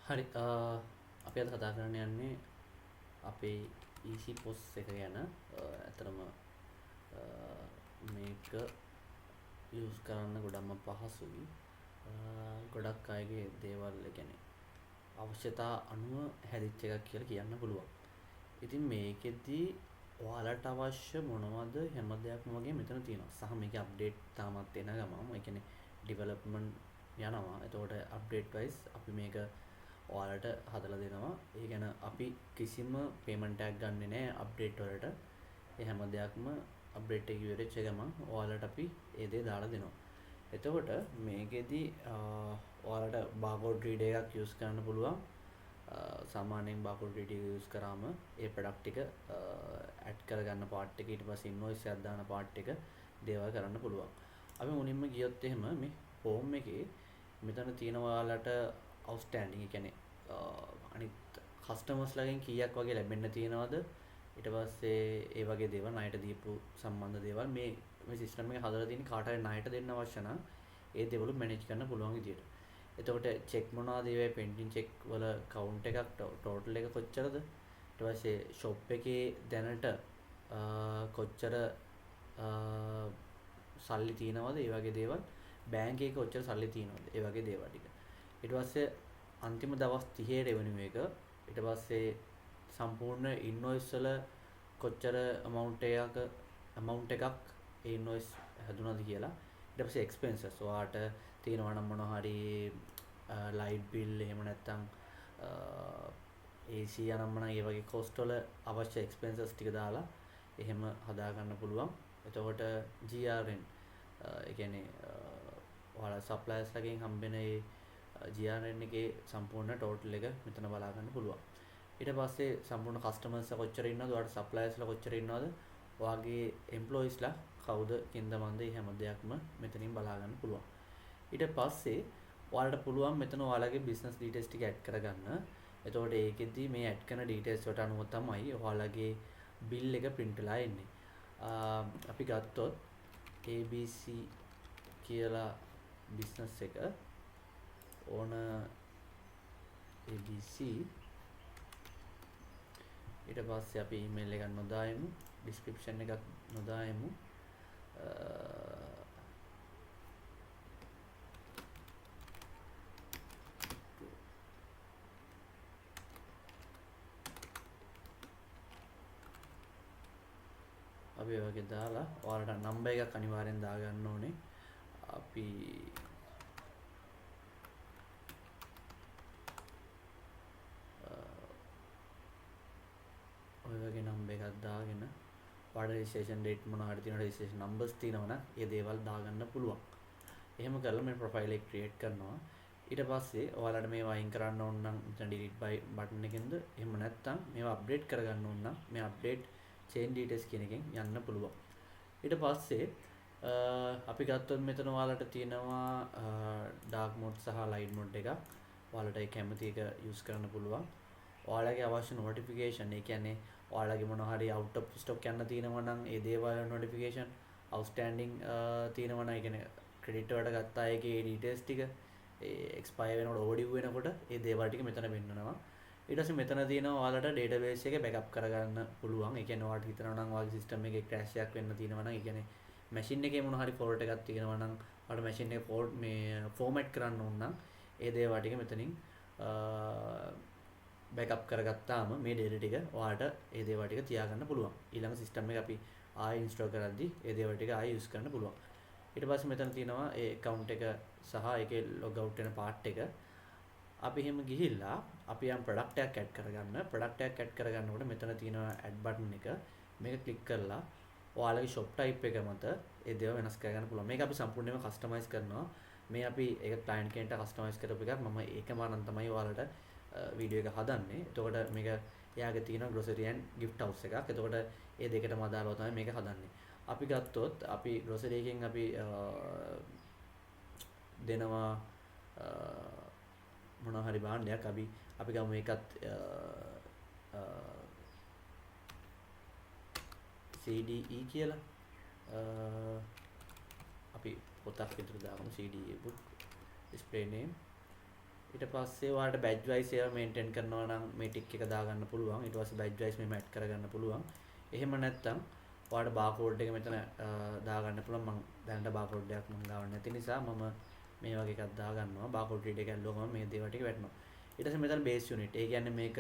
හරි අපි අද කතා කරන්න යන්නේ අපේ ඊසි පොස් එක ගැන. ඇතරම මේක යස් කරන්න ගොඩක්ම පහසුයි. ගොඩක් අයගේ දේවල් ගැන අවශ්‍යතා අනුව හැදිච්ච එකක් කියලා කියන්න පුළුවන්. ඉතින් මේකෙදී ඔයාලට අවශ්‍ය මොනවද හැම දෙයක්ම වගේ මෙතන තියෙනවා. සහ මේක අප්ඩේට් තාමත් එන ගමන් ඒ කියන්නේ ඩෙවලොප්මන්ට් යනවා. එතකොට අප්ඩේට් වයිස් අපි මේක ඔයාලට හදලා දෙනවා. ඒ ගැන අපි කිසිම පේමන්ට් එකක් ගන්නෙ නෑ අප්ඩේට් වලට. ඒ හැම දෙයක්ම අප්ඩේට් එක ඉවරෙච්ච ගමන් ඔයාලට අපි ඒ දේ දාලා දෙනවා. එතකොට මේකෙදි ඔයාලට බාකෝඩ් රීඩර් එකක් යූස් කරන්න පුළුවන්. සාමාන්‍යයෙන් බාකෝඩ් රීඩර් එක යූස් කරාම ඒ ප්‍රොඩක්ට් එක ඇඩ් කරගන්න පාර්ට් එක ඊට පස්සේ ඉන්වොයිස් එකක් දාන පාර්ට් එක දේවල් කරන්න පුළුවන්. අපි මුලින්ම ගියොත් එහෙම මේ හෝම් එකේ මෙතන තියෙන ඔයාලට අවුට්ස්ටෑන්ඩින් ඒ කියන්නේ අනිත් කස්ටමර්ස්ලාගෙන් කීයක් වගේ ලැබෙන්න තියෙනවද ඊට පස්සේ ඒ වගේ දේවල් ණයට දීපු සම්බන්ධ දේවල් මේ සිස්ටම් එක හදලා තියෙන කාට හරි ණයට දෙන්න අවශ්‍ය නම් ඒ දේවල් මැනේජ් කරන්න පුළුවන් විදියට. එතකොට චෙක් මොනවද ඒවා පෙන්ඩින් චෙක් වල කවුන්ට් එකක් ටෝටල් එක කොච්චරද ඊට පස්සේ ෂොප් එකේ දැනට කොච්චර සල්ලි තියෙනවද ඒ වගේ දේවල් බැංක් එකේ කොච්චර සල්ලි තියෙනවද ඒ වගේ දේවල් ටික. ඊට පස්සේ අන්තිම දවස් 30 රෙවෙනියු එක ඊට පස්සේ සම්පූර්ණ ඉන්වොයිස් වල කොච්චර amount එකක් ඒ ඉන්වොයිස් හැදුනද කියලා. ඊට පස්සේ එක්ස්පෙන්සස් ඔයාට තියෙනවා නම් මොනවා හරි ලයිට් බිල් එහෙම නැත්නම් AC යනම්මනම් ඒ වගේ කොස්ට් වල අවශ්‍ය එක්ස්පෙන්සස් ටික දාලා එහෙම හදා ගන්න පුළුවන්. එතකොට GRN ඒ කියන්නේ ඔයාලා සප්ලයර්ස් ලගෙන් හම්බෙන ඒ GRN එකේ සම්පූර්ණ ටෝටල් එක මෙතන බලා ගන්න පුළුවන්. ඊට පස්සේ සම්පූර්ණ කස්ටමර්ස්ලා කොච්චර ඉන්නවද, ඔයාලට සප්ලයර්ස්ලා කොච්චර ඉන්නවද, ඔයාගේ එම්ප්ලොයිස්ලා කවුද, කින්ද මන්ද මේ හැම දෙයක්ම මෙතනින් බලා ගන්න පුළුවන්. ඊට පස්සේ ඔයාලට පුළුවන් මෙතන ඔයාලගේ බිස්නස් ඩීටේල්ස් ටික ඇඩ් කරගන්න. එතකොට ඒකෙදි මේ ඇඩ් කරන ඩීටේල්ස් වලට අනුව තමයි ඔයාලගේ බිල් එක print වෙලා එන්නේ. අපි ගත්තොත් ABC කියලා බිස්නස් එක ඕන ABC ඊට පස්සේ අපි ඊමේල් එකක් නොදායමු, ඩිස්ක්‍රිප්ෂන් එකක් නොදායමු. අපි ඒ වගේ දාලා ඔයාලට නම්බර් එකක් අනිවාර්යෙන් දාගන්න ඕනේ. අපි ඔය වගේ නම්බර් එකක් දාගෙන ඔයාලට රෙජිස්ට්‍රේෂන් ඩේට් මොනවා හරි තියෙනවා, රෙජිස්ට්‍රේෂන් නම්බර්ස් තියෙනවා නම් ඒ දේවල් දාගන්න පුළුවන්. එහෙම කරලා මේ ප්‍රොෆයිල් එක ක්‍රියේට් කරනවා. ඊට පස්සේ ඔයාලට මේවා අයින් කරන්න ඕන නම් මෙතන delete by බටන් එකෙන්ද, එහෙම නැත්නම් මේවා අප්ඩේට් කරගන්න ඕන නම් මේ අප්ඩේට් change details කියන එකෙන් යන්න පුළුවන්. ඊට පස්සේ අපි ගත්තොත් මෙතන ඔයාලට තියෙනවා dark mode සහ light mode එක. ඔයාලට ඒ කැමති එක use කරන්න පුළුවන්. ඔයාලගේ අවශ්‍ය notification ඒ කියන්නේ ඔයාලගේ මොනවා හරි out of stock යන්න තියෙනවා නම් ඒ දේවල් notification, outstanding තියෙනවා නම් ඒ කියන්නේ credit වලට ගත්ත අයගේ details ටික ඒ expire වෙනකොට overdue වෙනකොට ඒ දේවල් ටික මෙතන පෙන්නනවා. ඊට පස්සේ මෙතන තියෙනවා ඔයාලට database එක backup කරගන්න පුළුවන්. ඒ කියන්නේ ඔයාලට හිතනවා නම් ඔයාගේ system එකේ crash එකක් වෙන්න තියෙනවා නම් ඒ කියන්නේ machine එකේ මොනවා හරි fault එකක් තියෙනවා නම් ඔයාලට machine එක format කරන්න ඕන නම් ඒ දේවල් ටික මෙතනින් බෑකප් කරගත්තාම මේ ඩේටා ටික ඔයාලට ඒ දේවල් ටික තියාගන්න පුළුවන්. ඊළඟ සිස්ටම් එක අපි ආයෙ ඉන්ස්ටෝල් කරද්දී ඒ දේවල් ටික ආයෙ යූස් කරන්න පුළුවන්. ඊට පස්සේ මෙතන තියෙනවා ඒ account එක සහ ඒකේ log out වෙන part එක. අපි එහෙම ගිහිල්ලා අපි යම් product එකක් add කරගන්න. product එකක් add කරගන්නකොට මෙතන තියෙනවා add button එක. මේක click කරලා ඔයාලගේ shop type එක මත ඒ දේවල් වෙනස් කරගන්න පුළුවන්. මේක අපි සම්පූර්ණයෙන්ම customize කරනවා. මේ අපි ඒක client කෙනෙක්ට customize කරපු එකක්. මම ඒකම නම් තමයි ඔයාලට වීඩියෝ එක හදන්නේ. එතකොට මේක එයාගේ තියෙන grocery and gift house එකක්. එතකොට ඒ දෙකටම අදාළව තමයි මේක හදන්නේ. අපි ගත්තොත් අපි grocery එකෙන් අපි දෙනවා මොනවා හරි භාණ්ඩයක් අපි ගමු මේකත් CDE කියලා. අපි පොතක් විතර දාමු CDE book display name. ඊට පස්සේ ඔයාලට badge wise ඒවා maintain කරනවා නම් මේ tick එක දාගන්න පුළුවන්. ඊට පස්සේ badge wise මෙහෙම add කරගන්න පුළුවන්. එහෙම නැත්නම් ඔයාලට barcode එක මෙතන දාගන්න පුළුවන්. මම දැනට barcode එකක් මම ගාව නැති නිසා මම මේ වගේ එකක් දාගන්නවා. barcode reader එක ඇල්ලුවම මේ දේවල් ටික වැටෙනවා. ඊට පස්සේ මෙතන base unit. ඒ කියන්නේ මේක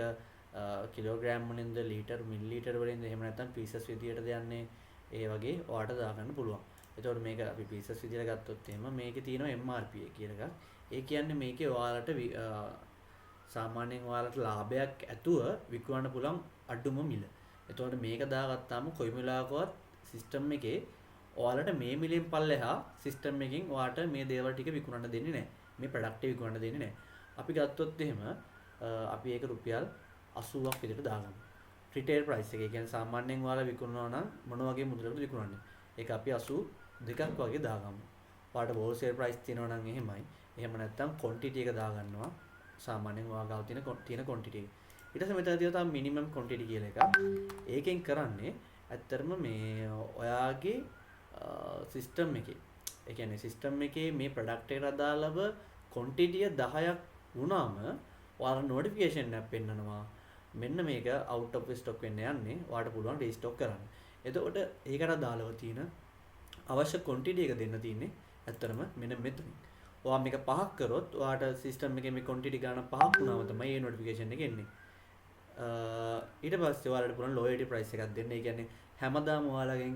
කිලෝග්‍රෑම් වලින්ද ලීටර් මිලිලීටර් වලින්ද එහෙම නැත්නම් පීසස් විදියටද යන්නේ ඒ වගේ ඔයාලට දාගන්න පුළුවන්. එතකොට මේක අපි පීසස් විදියට ගත්තොත් එහෙම මේකේ තියෙනවා MRP කියලා එකක්. ඒ කියන්නේ මේකේ ඔයාලට සාමාන්‍යයෙන් ඔයාලට ලාභයක් ඇතුව විකුණන්න පුළුවන් අඩුම මිල. එතකොට මේක දාගත්තාම කොයි වෙලාවකවත් සිස්ටම් එකේ ඔයාලට මේ මිලෙන් පල්ලෙහා සිස්ටම් එකකින් ඔයාලට මේ දේවල් ටික විකුණන්න දෙන්නේ නැහැ. මේ ප්‍රොඩක්ට් එක විකුණන්න දෙන්නේ නැහැ. අපි ගත්තොත් එහෙම අපි ඒක රුපියල් 80ක් විතර දාගමු. රිටේල් ප්‍රයිස් එක. ඒ කියන්නේ සාමාන්‍යයෙන් ඔයාලා විකුණනවා නම් මොන වගේ මුදලකටද විකුණන්නේ? ඒක අපි 82ක් වගේ දාගමු. ඔයාලට හෝල්සේල් ප්‍රයිස් තියෙනවා නම් එහෙමයි. එහෙම නැත්නම් quantity එක දාගන්නවා. සාමාන්‍යයෙන් ඔයා ගාව තියෙන quantity එක. ඊට පස්සේ මෙතන තියෙනවා තව minimum quantity කියලා එකක්. ඒකෙන් කරන්නේ ඇත්තටම මේ ඔයාගේ සිස්ටම් එකේ. ඒ කියන්නේ සිස්ටම් එකේ මේ ප්‍රොඩක්ට් එකට අදාළව quantity 10ක් වුණාම ඔයාලා notification එකක් පෙන්නනවා. මෙන්න මේක out of stock වෙන්න යන්නේ. ඔයාලට පුළුවන් restock කරන්න. එතකොට ඒකට අදාළව තියෙන අවශ්‍ය quantity එක දෙන්න තියෙන්නේ ඇත්තටම මෙන්න මෙතන. ඔයා මේක 5ක් කරොත් ඔයාට සිස්ටම් එකේ මේ quantity ගන්න 5ක් වුණාම තමයි මේ notification එක එන්නේ. ඊට පස්සේ ඔයාලට පුළුවන් loyalty price එකක් දෙන්න. ඒ කියන්නේ හැමදාම ඔයාලගෙන්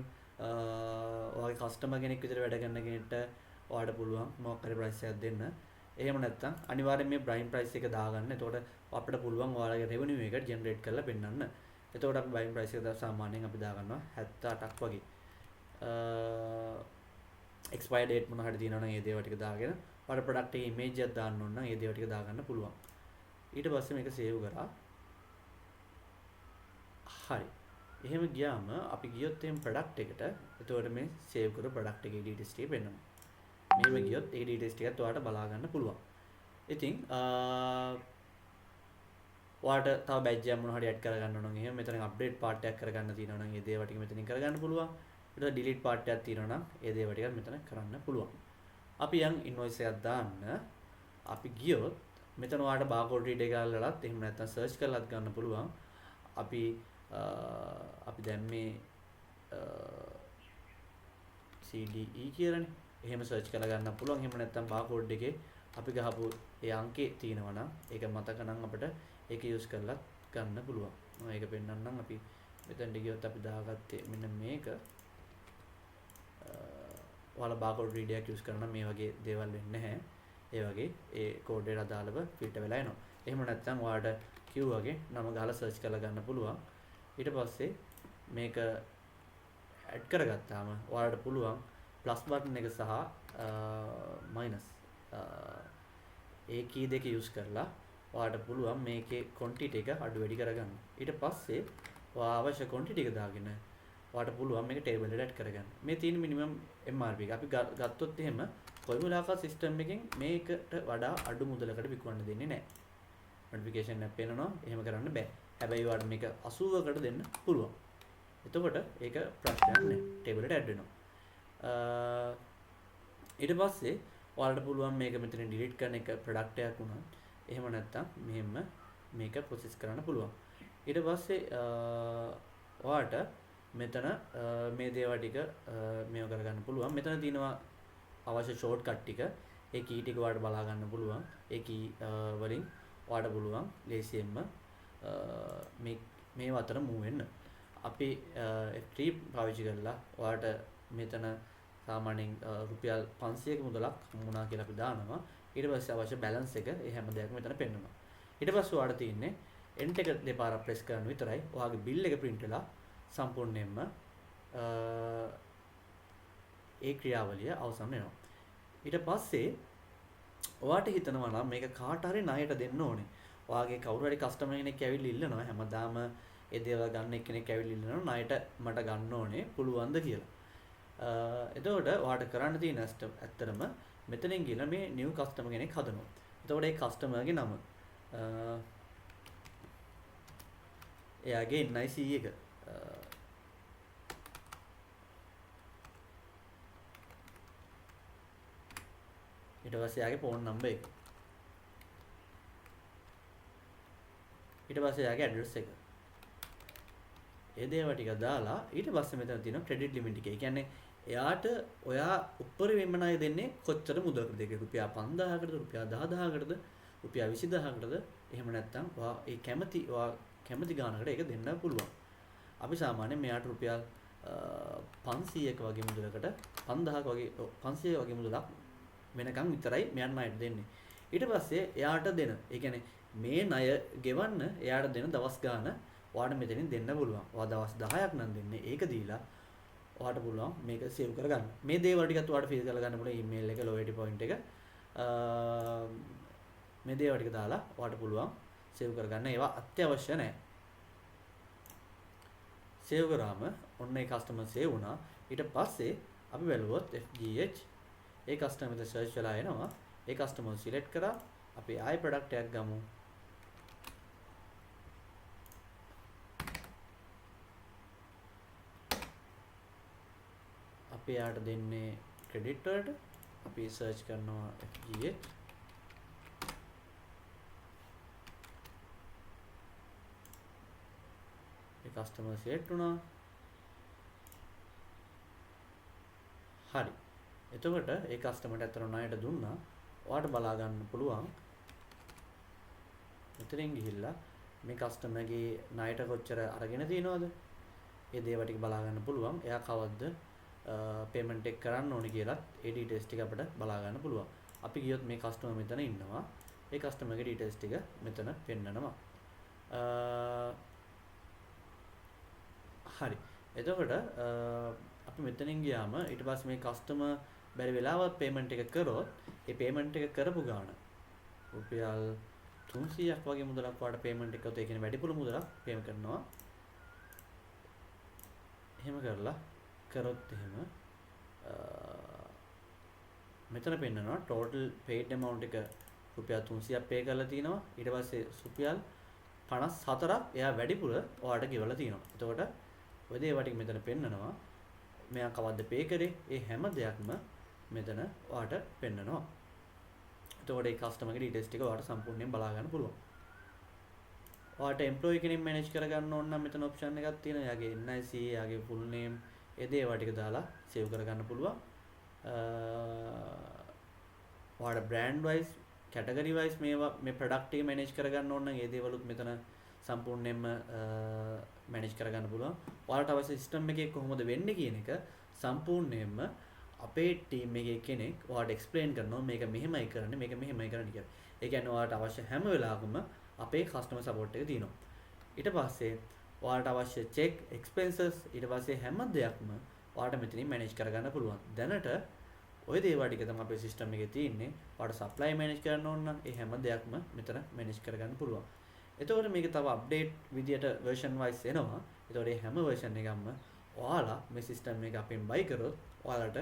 ඔයාගේ customer කෙනෙක් විතර වැඩ කරන කෙනෙක්ට ඔයාලට පුළුවන් මොකක් හරි price එකක් දෙන්න. එහෙම නැත්නම් අනිවාර්යෙන් මේ prime price එක දාගන්න. එතකොට අපිට පුළුවන් ඔයාලගේ revenue එක generate කරලා පෙන්නන්න. එතකොට අපි prime price එක සාමාන්‍යයෙන් අපි දාගන්නවා 78ක් වගේ. expire date මොන හරි තියෙනවා නම් ඒ දේවල් ටික දාගෙන ඔයාලට product එකේ image එකක් දාන්න ඕන නම් ඒ දේවල් ටික දාගන්න පුළුවන්. ඊට පස්සේ මේක save කරා. හරි. එහෙම ගියාම අපි ගියොත් එහෙම product එකට එතකොට මේ save කරපු product එකේ details ටික පෙන්නනවා. මෙහෙම ගියොත් ඒ details ටිකත් ඔයාලට බලා ගන්න පුළුවන්. ඉතින් ඔයාලට තව badge එකක් මොන හරි add කරගන්න ඕන නම් එහෙම මෙතන update part එකක් කරගන්න තියෙනවා නම් ඒ දේවල් ටික මෙතනින් කරගන්න පුළුවන්. ඊට පස්සේ delete part එකක් තියෙනවා නම් ඒ දේවල් ටික මෙතන කරන්න පුළුවන්. අපි යන් invoice එකක් දාන්න අපි ගියොත් මෙතන ඔයාලට barcode reader එක අල්ලලත් එහෙම නැත්නම් search කරලත් ගන්න පුළුවන්. අපි දැන් මේ CDE කියලානේ. එහෙම search කරලා ගන්න පුළුවන්. එහෙම නැත්නම් barcode එකේ අපි ගහපු ඒ අංකේ තියෙනවා නම් ඒක මතක නම් අපිට ඒක use කරලා ගන්න පුළුවන්. මම ඒක පෙන්නන්නම්. අපි මෙතනට ගියොත් අපි දාගත්තේ මෙන්න මේක. ඔයාලා barcode reader එකක් use කරනවා මේ වගේ දේවල් වෙන්නේ නැහැ. ඒ වගේ ඒ code එකට අදාළව filter වෙලා එනවා. එහෙම නැත්නම් ඔයාලට queue වගේ නම ගහලා search කරලා ගන්න පුළුවන්. ඊට පස්සේ මේක add කරගත්තාම ඔයාලට පුළුවන් plus button එක සහ minus ඒ key දෙක use කරලා ඔයාලට පුළුවන් මේකේ quantity එක අඩු වැඩි කරගන්න. ඊට පස්සේ ඔයා අවශ්‍ය quantity එක දාගෙන ඔයාලට පුළුවන් මේක table එකට add කරගන්න. මේ තියෙන minimum MRP එක අපි ගත්තොත් එහෙම කොයි වෙලාවක system එකෙන් මේකට වඩා අඩු මුදලකට විකුණන්න දෙන්නේ නැහැ. notification එක පේනවා. එහෙම කරන්න බෑ. හැබැයි ඔයාලට මේක 80කට දෙන්න පුළුවන්. එතකොට ඒක ප්‍රශ්නයක් නෑ. table එකට add වෙනවා. ඊට පස්සේ ඔයාලට පුළුවන් මේක මෙතන delete කරන එක product එකක් වුණා. එහෙම නැත්නම් මෙහෙම මේක process කරන්න පුළුවන්. ඊට පස්සේ ඔයාලට මෙතන මේ දේවල් ටික මේව කරගන්න පුළුවන්. මෙතන තියෙනවා අවශ්‍ය shortcut ටික. ඒ key ටික ඔයාලට බලා ගන්න පුළුවන්. ඒ key වලින් ඔයාලට පුළුවන් ලේසියෙන්ම මේ අතර move වෙන්න. අපි F3 පාවිච්චි කරලා ඔයාලට මෙතන සාමාන්‍යයෙන් රුපියල් 500ක මුදලක් හම්බුණා කියලා අපි දානවා. ඊට පස්සේ අවශ්‍ය balance එක ඒ හැම දෙයක්ම මෙතන පෙන්නනවා. ඊට පස්සේ ඔයාලට තියෙන්නේ enter එක දෙපාරක් press කරන්න විතරයි. ඔයාගේ bill එක print වෙලා සම්පූර්ණයෙන්ම ඒ ක්‍රියාවලිය අවසන් වෙනවා. ඊට පස්සේ ඔයාට හිතනවා නම් මේක කාට හරි ණයට දෙන්න ඕනේ. ඔයාගේ කවුරු හරි කස්ටමර් කෙනෙක් ඇවිල්ලා ඉල්ලනවා හැමදාම ඒ දේවල් ගන්න එක්කෙනෙක් ඇවිල්ලා ඉල්ලනවා ණයට මට ගන්න ඕනේ පුළුවන්ද කියලා. එතකොට ඔයාට කරන්න තියෙන ඇත්තටම මෙතනින් ගිහලා මේ new customer කෙනෙක් හදනවා. එතකොට ඒ කස්ටමර්ගේ නම එයාගේ NIC එක ඊට පස්සේ එයාගේ phone number එක ඊට පස්සේ එයාගේ ඇඩ්‍රස් එක. ඒ දේවල් ටික දාලා ඊට පස්සේ මෙතන තියෙනවා ක්‍රෙඩිට් ලිමිට් එක. ඒ කියන්නේ එයාට ඔයා උඩරිම ණය දෙන්නේ කොච්චර මුදලකටද? ඒක රුපියල් 5000කටද රුපියල් 10000කටද රුපියල් 20000කටද? එහෙම නැත්නම් ඔයා ඒ කැමති ගානකට ඒක දෙන්න පුළුවන්. අපි සාමාන්‍යයෙන් මෙයාට රුපියල් 500ක වගේ මුදලකට 5000ක වගේ 500 වගේ මුදලක් වෙනකන් විතරයි මෙයන් ණයට දෙන්නේ. ඊට පස්සේ එයාට දෙන ඒ කියන්නේ මේ ණය ගෙවන්න එයාට දෙන දවස් ගාන ඔයාට මෙතනින් දෙන්න පුළුවන්. ඔයා දවස් 10ක් නම් දෙන්නේ. ඒක දීලා ඔයාට පුළුවන් මේක සේව් කරගන්න. මේ දේවල් ටිකත් ඔයාට ෆිල් කරලා ගන්න පුළුවන් ඊමේල් එක, ලොයල්ටි පොයින්ට් එක. මේ දේවල් ටික දාලා ඔයාට පුළුවන් සේව් කරගන්න. ඒවා අත්‍යවශ්‍ය නැහැ. සේව් කරාම ඔන්න ඒ කස්ටමර් සේව් වුණා. ඊට පස්සේ අපි බැලුවොත් FGH ඒ කස්ටමර් එක සර්ච් වෙලා එනවා. ඒ කස්ටමර් සිලෙක්ට් කරා. අපි ආයි ප්‍රොඩක්ට් එකක් ගමු. අපි යාට දෙන්නේ ක්‍රෙඩිට් වලට. අපි සර්ච් කරනවා FGH. ඒ කස්ටමර් සිලෙක්ට් වුණා. හරි. එතකොට ඒ කස්ටමර්ට අතර ණයට දුන්නා. ඔයාට බලා ගන්න පුළුවන්. මෙතනින් ගිහිල්ලා මේ කස්ටමර්ගේ ණයට කොච්චර අරගෙන තියෙනවද? ඒ දේවල් ටික බලා ගන්න පුළුවන්. එයා කවද්ද පේමන්ට් එක කරන්න ඕනේ කියලාත් ඒ ඩීටේල්ස් ටික අපිට බලා ගන්න පුළුවන්. අපි ගියොත් මේ කස්ටමර් මෙතන ඉන්නවා. ඒ කස්ටමර්ගේ ඩීටේල්ස් ටික මෙතන පෙන්නනවා. හරි. එතකොට අපි මෙතනින් ගියාම ඊට පස්සේ මේ කස්ටමර් බැරි වෙලාවත් පේමන්ට් එක කරොත් ඒ පේමන්ට් එක කරපු ගාණ රුපියල් 300ක් වගේ මුදලක් වඩ පේමන්ට් එකත් ඒ කියන්නේ වැඩිපුර මුදලක් පේම කරනවා. එහෙම කරලා කරොත් එහෙම මෙතන පෙන්නනවා total paid amount එක රුපියල් 300ක් පේ කරලා තිනවා. ඊට පස්සේ රුපියල් 54ක් එයා වැඩිපුර ඔයාලට ගෙවලා තිනවා. එතකොට ඔය දේවල් ටික මෙතන පෙන්නනවා. මෙයා කවද්ද පේ කරේ? ඒ හැම දෙයක්ම මෙතන ඔයාලට පෙන්නනවා. එතකොට ඒ කස්ටමර්ගේ ඩීටේල්ස් ටික ඔයාලට සම්පූර්ණයෙන් බලා ගන්න පුළුවන්. ඔයාලට එම්ප්ලොයි කෙනෙක් මැනේජ් කරගන්න ඕන නම් මෙතන ඔප්ෂන් එකක් තියෙනවා. එයාගේ NIC, එයාගේ full name ඒ දේවල් ටික දාලා සේව් කරගන්න පුළුවන්. ඔයාලට brand wise, category wise මේ product එක මැනේජ් කරගන්න ඕන නම් ඒ දේවලුත් මෙතන සම්පූර්ණයෙන්ම මැනේජ් කරගන්න පුළුවන්. ඔයාලට අවශ්‍ය සිස්ටම් එකේ කොහොමද වෙන්නේ කියන එක සම්පූර්ණයෙන්ම අපේ ටීම් එකේ කෙනෙක් ඔයාලට එක්ස්ප්ලেইন කරනවා මේක මෙහෙමයි කරන්නේ මේක මෙහෙමයි කරන්නේ කියලා. ඒ කියන්නේ ඔයාලට අවශ්‍ය හැම වෙලාවකම අපේ කස්ටමර් සපෝට් එක තියෙනවා. ඊට පස්සේ ඔයාලට අවශ්‍ය චෙක්, එක්ස්පෙන්සස් ඊට පස්සේ හැම දෙයක්ම ඔයාලට මෙතනින් මැනේජ් කරගන්න පුළුවන්. දැනට ওই දේවල් ටික තමයි අපේ සිස්ටම් එකේ තියෙන්නේ. ඔයාලට සප්ලයි මැනේජ් කරන්න ඕන නම් ඒ හැම දෙයක්ම මෙතන මැනේජ් කරගන්න පුළුවන්. එතකොට මේක තව අප්ඩේට් විදියට version wise එනවා. එතකොට මේ හැම version එකක්ම ඔයාලා මේ සිස්ටම් එක අපෙන් buy කරොත් ඔයාලට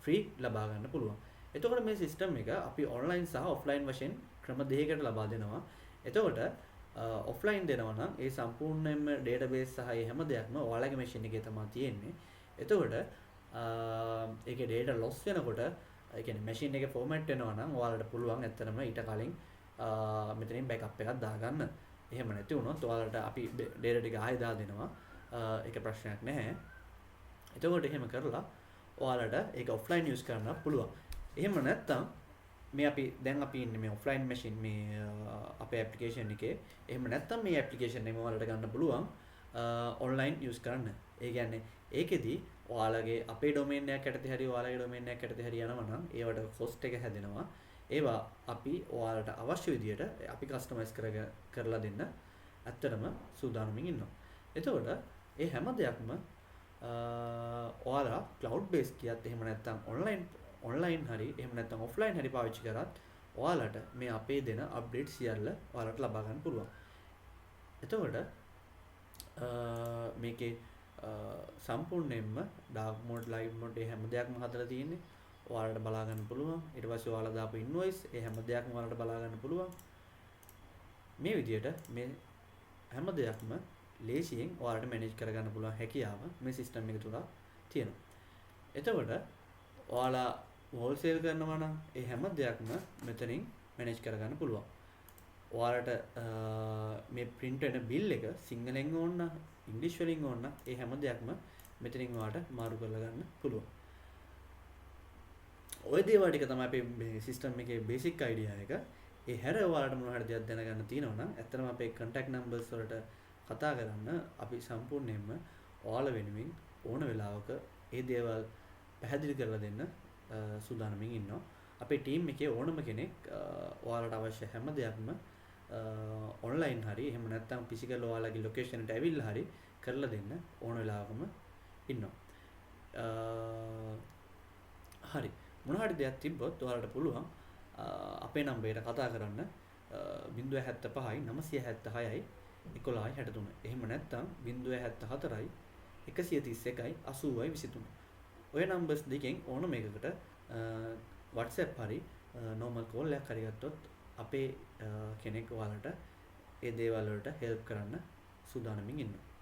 free ලබා ගන්න පුළුවන්. එතකොට මේ සිස්ටම් එක අපි online සහ offline වශයෙන් ක්‍රම දෙකකට ලබා දෙනවා. එතකොට offline දෙනවා නම් ඒ සම්පූර්ණයෙන්ම database සහ ඒ හැම දෙයක්ම ඔයාලගේ machine එකේ තමයි තියෙන්නේ. එතකොට ඒකේ data loss වෙනකොට ඒ කියන්නේ machine එකේ format වෙනවා නම් ඔයාලට පුළුවන් ඇත්තටම ඊට කලින් මෙතනින් backup එකක් දාගන්න. එහෙම නැති වුණොත් ඔයාලට අපි data ටික ආයෙ දා දෙනවා. ඒක ප්‍රශ්නයක් නැහැ. එතකොට එහෙම කරලා ඔයාලට ඒක offline use කරන්න පුළුවන්. එහෙම නැත්නම් මේ දැන් අපි ඉන්නේ මේ offline machine මේ අපේ application එකේ. එහෙම නැත්නම් මේ application එක ඔයාලට ගන්න පුළුවන් online use කරන්න. ඒ කියන්නේ ඒකෙදි ඔයාලගේ අපේ domain එකක් යටතේ හරි ඔයාලගේ domain එකක් යටතේ හරි යනවා නම් ඒවට cost එක හැදෙනවා. ඒවා අපි ඔයාලට අවශ්‍ය විදියට අපි customize කරලා දෙන්න ඇත්තටම සූදානම්ින් ඉන්නවා. එතකොට ඒ හැම දෙයක්ම ඔයාලා cloud based කියත් එහෙම නැත්නම් online හරි එහෙම නැත්නම් offline හරි පාවිච්චි කරත් ඔයාලට මේ අපේ දෙන අප්ඩේට් සියල්ල ඔයාලට ලබා ගන්න පුළුවන්. එතකොට මේකේ සම්පූර්ණයෙන්ම dark mode, live mode ඒ හැම දෙයක්ම හදලා තියෙන්නේ. ඔයාලට බලා ගන්න පුළුවන්. ඊට පස්සේ ඔයාලා දාපු invoice ඒ හැම දෙයක්ම ඔයාලට බලා ගන්න පුළුවන්. මේ විදිහට මේ හැම දෙයක්ම ලේසියෙන් ඔයාලට මැනේජ් කරගන්න පුළුවන් හැකියාව මේ සිස්ටම් එක තුල තියෙනවා. එතකොට ඔයාලා wholesale කරනවා නම් ඒ හැම දෙයක්ම මෙතනින් මැනේජ් කරගන්න පුළුවන්. ඔයාලට මේ print වෙන bill එක සිංහලෙන් ඕන නම් ඉංග්‍රීසි වලින් ඕන නම් ඒ හැම දෙයක්ම මෙතනින් ඔයාලට මාරු කරලා ගන්න පුළුවන්. ඔය දේවල් ටික තමයි අපේ මේ සිස්ටම් එකේ බේසික් අයිඩියා එක. ඒ හැර ඔයාලට මොන හරි දෙයක් දැනගන්න තියෙනවා නම් ඇත්තටම අපේ contact numbers වලට කතා කරන්න අපි සම්පූර්ණයෙන්ම ඔයාලා වෙනුවෙන් ඕන වෙලාවක ඒ දේවල් පැහැදිලි කරලා දෙන්න සූදානම්ින් ඉන්නවා. අපේ ටීම් එකේ ඕනම කෙනෙක් ඔයාලට අවශ්‍ය හැම දෙයක්ම ඔන්ලයින් හරි එහෙම නැත්නම් ෆිසිකල් ඔයාලගේ ලොකේෂන් එකට ඇවිල්ලා හරි කරලා දෙන්න ඕන වෙලාවකම ඉන්නවා. හරි මොන හරි දෙයක් තිබ්බොත් ඔයාලට පුළුවන් අපේ නම්බරයට කතා කරන්න 075 976යි 1163. එහෙම නැත්නම් 074යි 131යි 80යි 23. ඔය නම්බර්ස් දෙකෙන් ඕනම එකකට WhatsApp හරි normal call එකක් හරි ගත්තොත් අපේ කෙනෙක් ඔයාලට ඒ දේවල් වලට help කරන්න සූදානම්ින් ඉන්නවා.